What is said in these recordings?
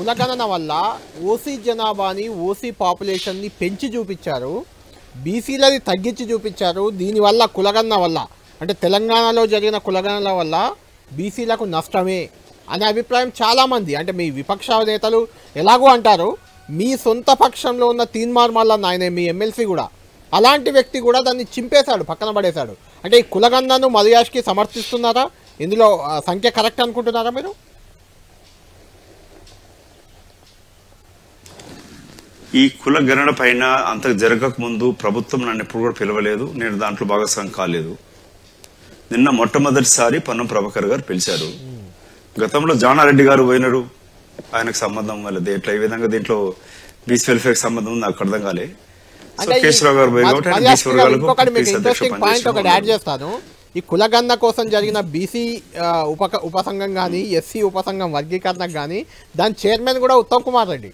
కులగణన వల్ల OC జనాభాని OC పాపులేషన్ని పెంచి చూపించారు, బీసీలని తగ్గించి చూపించారు. దీనివల్ల కులగణన వల్ల అంటే తెలంగాణలో జరిగిన కులగణన వల్ల బీసీలకు నష్టమే అనే అభిప్రాయం చాలామంది, అంటే మీ విపక్ష నేతలు ఎలాగో అంటారు, మీ సొంత పక్షంలో ఉన్న తీన్మార్ మల్లన్న ఆయన మీ ఎమ్మెల్సీ కూడా అలాంటి వ్యక్తి కూడా దాన్ని చింపేశాడు, పక్కన పడేశాడు. అంటే ఈ కులగణనను మధుయాష్కి సమర్థిస్తున్నారా? ఇందులో సంఖ్య కరెక్ట్ అనుకుంటున్నారా మీరు? ఈ కుల గణన పైన అంత జరగక ముందు ప్రభుత్వం నన్ను ఎప్పుడు కూడా పిలవలేదు, నేను దాంట్లో భాగస్వామి కాలేదు. నిన్న మొట్టమొదటిసారి పొన్నం ప్రభాకర్ గారు పిలిచారు. గతంలో జానారెడ్డి గారు పోయినారు, ఆయనకు సంబంధం వాళ్ళది ఎట్లా ఈ విధంగా దీంట్లో బీసీ వెల్ఫేర్ సంబంధం నాకు అర్థం కాలే. కేశవరావు గారు పోయి చేస్తాను. ఈ కులగణన కోసం జరిగిన బీసీ ఉపసంఘం కానీ ఎస్సీ ఉపసంఘం వర్గీకరణకు కానీ దాని చైర్మన్ కూడా ఉత్తమ్ కుమార్ రెడ్డి.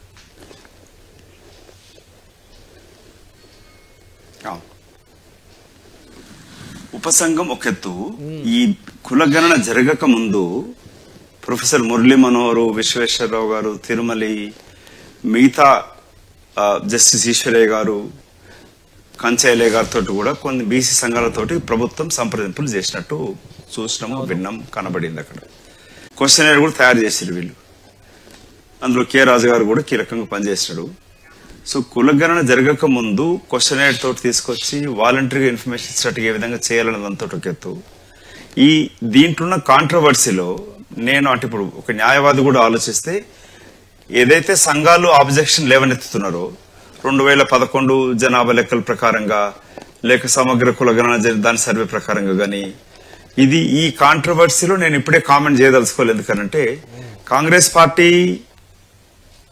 ఉపసంఘం ఒక ఎత్తు. ఈ కులగణన జరగక ముందు ప్రొఫెసర్ మురళీ మనోహర్, విశ్వేశ్వరరావు గారు, తిరుమలి, మిగతా జస్టిస్ ఈశ్వరయ్య గారు, కంచయ్య గారితో కూడా కొన్ని బీసీ సంఘాలతోటి ప్రభుత్వం సంప్రదింపులు చేసినట్టు చూసినాము, విన్నాం, కనబడింది. అక్కడ క్వశ్చనర్ కూడా తయారు చేసారు వీళ్ళు. అందులో కె రాజు గారు కూడా కీలకంగా పనిచేసినాడు. సో కులగణన జరగక ముందు క్వశ్చనర్ తోటి తీసుకొచ్చి వాలంటరీగా ఇన్ఫర్మేషన్ ఇచ్చినట్టు ఏ విధంగా చేయాలని దాంతో ఒక ఎత్తు. ఈ దీంట్లో కాంట్రవర్సీలో నేను అంటే ఇప్పుడు ఒక న్యాయవాది కూడా ఆలోచిస్తే ఏదైతే సంఘాలు ఆబ్జెక్షన్ లేవనెత్తుతున్నారో 2011 జనాభా లెక్కల ప్రకారంగా లేక సమగ్ర కులగణన దాని సర్వే ప్రకారంగా గాని ఇది ఈ కాంట్రవర్సీలో నేను ఇప్పుడే కామెంట్ చేయదలుచుకోలేదు. ఎందుకంటే కాంగ్రెస్ పార్టీ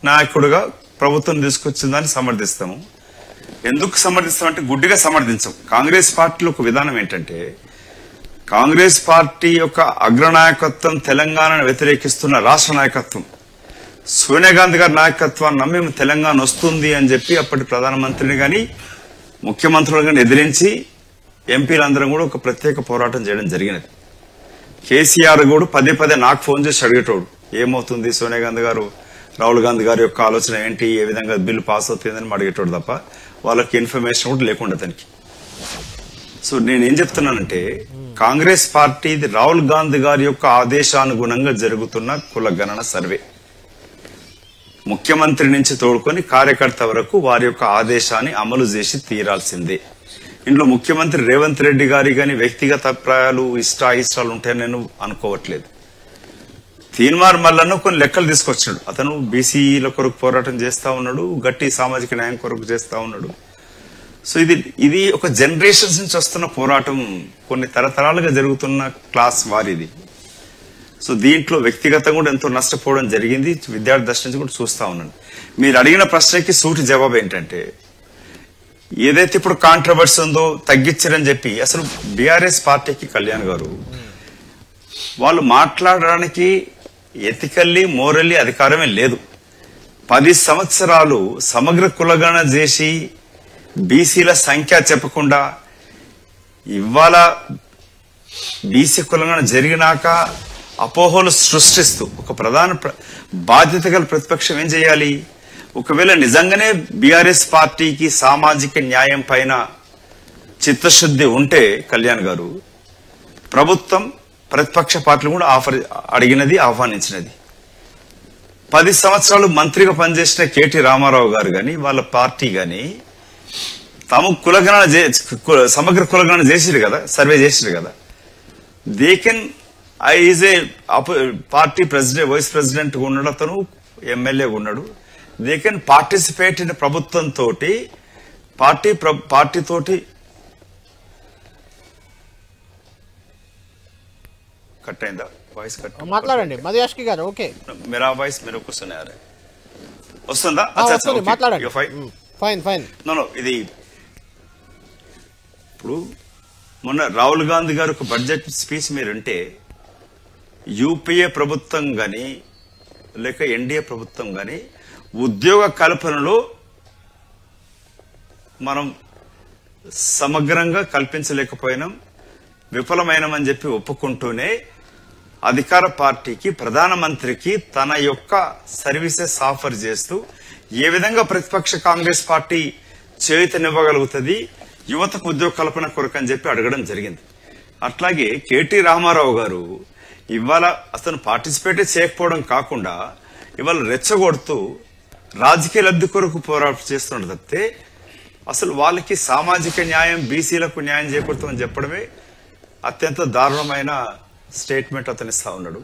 నాయకుడుగా ప్రభుత్వం తీసుకొచ్చిందని సమర్థిస్తాము. ఎందుకు సమర్థిస్తామంటే గుడ్డిగా సమర్థించం. కాంగ్రెస్ పార్టీలో ఒక విధానం ఏంటంటే కాంగ్రెస్ పార్టీ యొక్క అగ్రనాయకత్వం తెలంగాణను వ్యతిరేకిస్తున్న రాష్ట్ర నాయకత్వం సోనియా గాంధీ గారి నాయకత్వాన్ని నమ్మి తెలంగాణ వస్తుంది అని చెప్పి అప్పటి ప్రధానమంత్రిని గాని ముఖ్యమంత్రులు గాని ఎదిరించి ఎంపీలందరం కూడా ఒక ప్రత్యేక పోరాటం చేయడం జరిగినది. కేసీఆర్ కూడా పదే పదే నాకు ఫోన్ చేసి అడిగేటోడు, ఏమవుతుంది సోనియా గాంధీ గారు, రాహుల్ గాంధీ గారి యొక్క ఆలోచన ఏంటి, ఏ విధంగా బిల్లు పాస్ అవుతుందని అడిగేటోడు తప్ప వాళ్ళకి ఇన్ఫర్మేషన్ కూడా లేకుండా దానికి. సో నేనేం చెప్తున్నానంటే కాంగ్రెస్ పార్టీది రాహుల్ గాంధీ గారి యొక్క ఆదేశానుగుణంగా జరుగుతున్న కుల గణన సర్వే. ముఖ్యమంత్రి నుంచి తోడుకొని కార్యకర్త వరకు వారి యొక్క ఆదేశాన్ని అమలు చేసి తీరాల్సిందే. ఇంట్లో ముఖ్యమంత్రి రేవంత్ రెడ్డి గారి గాని వ్యక్తిగత అభిప్రాయాలు ఇష్టాయిష్టాలు ఉంటాయని నేను అనుకోవట్లేదు. తీన్మార్ మల్లన్న కొన్ని లెక్కలు తీసుకొచ్చాడు. అతను బీసీల కొరకు పోరాటం చేస్తా ఉన్నాడు, గట్టి సామాజిక న్యాయం కొరకు చేస్తా ఉన్నాడు. సో ఇది ఒక జనరేషన్స్ నుంచి వస్తున్న పోరాటం, కొన్ని తరతరాలుగా జరుగుతున్న క్లాస్ వారిది. సో దీంట్లో వ్యక్తిగతంగా కూడా ఎంతో నష్టపోవడం జరిగింది. విద్యార్థి దశ నుంచి కూడా చూస్తా ఉన్నాను. మీరు అడిగిన ప్రశ్నకి సూటి జవాబు ఏంటంటే ఏదైతే ఇప్పుడు కాంట్రవర్సీ ఉందో తగ్గించారని చెప్పి అసలు బీఆర్ఎస్ పార్టీకి కళ్యాణ్ గారు వాళ్ళు మాట్లాడడానికి ఎథికల్లీ మోరల్లీ అధికారమే లేదు. 10 సంవత్సరాలు సమగ్ర కులగణన చేసి బీసీల సంఖ్య చెప్పకుండా ఇవాళ బీసీ కులగణన జరిగినాక అపోహలు సృష్టిస్తూ ఒక ప్రధాన బాధ్యత గల ప్రతిపక్షం ఏం చేయాలి? ఒకవేళ నిజంగానే బీఆర్ఎస్ పార్టీకి సామాజిక న్యాయం పైన చిత్తశుద్ధి ఉంటే కళ్యాణ్ గారు ప్రభుత్వం ప్రతిపక్ష పార్టీలు కూడా అడిగినది, ఆహ్వానించినది. 10 సంవత్సరాలు మంత్రిగా పనిచేసిన కేటీ రామారావు గారు గాని వాళ్ళ పార్టీ గాని తాము సమగ్ర కులగణన చేసిరు కదా, సర్వే చేసిరు కదా. They can is a party president, vice president ఉన్నాడు, అతను ఎమ్మెల్యేగా ఉన్నాడు. దే కెన్ పార్టిసిపేట్ ఇన్ ప్రభుత్వం తోటి పార్టీ తోటి కట్ అయిందా వాయిస్? కట్ మాట్లాడండి మధుయాష్కి గారు. ఓకే, मेरा వాయిస్ मेरे को सुना आ रहा है, వస్తుందా? మాట్లాడండి. Fine fine. నో ఇది ఇప్పుడు మొన్న రాహుల్ గాంధీ గారు ఒక బడ్జెట్ స్పీచ్ మీరుంటే యూపీఏ ప్రభుత్వం గాని లేక ఎన్డీఏ ప్రభుత్వం గాని ఉద్యోగ కల్పనలో మనం సమగ్రంగా కల్పించలేకపోయినాం, విఫలమైనమని చెప్పి ఒప్పుకుంటూనే అధికార పార్టీకి ప్రధానమంత్రికి తన యొక్క సర్వీసెస్ ఆఫర్ చేస్తూ ఏ విధంగా ప్రతిపక్ష కాంగ్రెస్ పార్టీ చేయూతనివ్వగలుగుతుంది యువతకు ఉద్యోగ కల్పన కొరకు అని చెప్పి అడగడం జరిగింది. అట్లాగే కేటీ రామారావు గారు ఇవాళ అతను పార్టిసిపేట్ చేయకపోవడం కాకుండా ఇవాళ రెచ్చగొడుతూ రాజకీయ లబ్ధి కొరకు పోరాటం చేస్తున్నారు తప్పితే అసలు వాళ్ళకి సామాజిక న్యాయం, బీసీలకు న్యాయం చేకూరుతామని చెప్పడమే అత్యంత దారుణమైన స్టేట్మెంట్ అతను ఇస్తా ఉన్నాడు.